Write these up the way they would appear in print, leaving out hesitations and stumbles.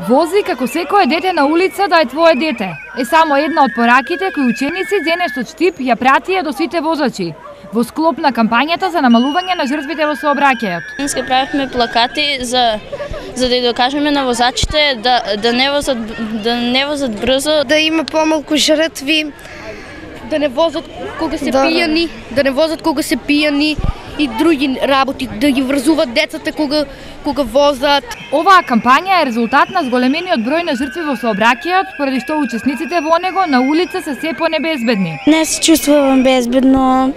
Вози како секое дете на улица да е твое дете. Е само една од пораките кои ученици денес од Штип ја пратија до сите возачи во склоп на кампањата за намалување на жртвите во сообраќајот. Денеска правихме плакати за да докажеме на возачите да не возат брзо, да има помалку жртви, да не возат кога се пијани, да не возат кога се пијани и други работи, да ги врзуваат децата кога возат. Оваа кампања е резултат на зголемениот број на жртви во сообраќајот, поради што учесниците во него на улица се се понебезбедни. Не се чувствувам безбедно,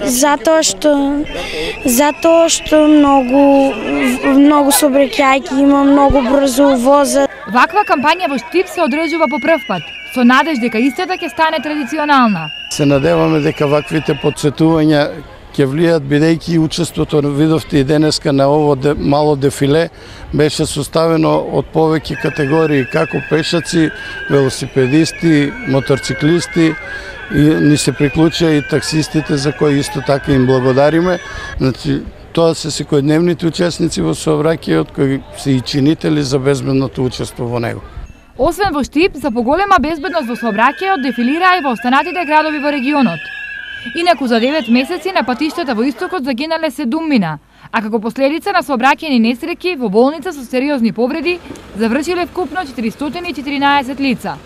затоа што многу сообраќајки има, многу брзо возат. Ваква кампања во Штип се одржува по прв пат, со надеж дека истата ќе стане традиционална. Се надеваме дека ваквите потсетувања ќе влијат, бидејќи учеството видовте и денеска на ово мало дефиле беше составено од повеќе категории, како пешаци, велосипедисти, моторциклисти, и ни се приклучија и таксистите за кои исто така им благодариме. Значи, тоа се секојдневните учесници во сообраќајот кои се и чинители за безбедното учество во него. Освен во Штип, за поголема безбедност во сообраќајот дефилираа и во останатите градови во регионот. Инаку за 9 месеци на патиштата во истокот загинале 7 мина, а како последица на сообраќајни несреќи во болница со сериозни повреди завршиле вкупно 414 лица.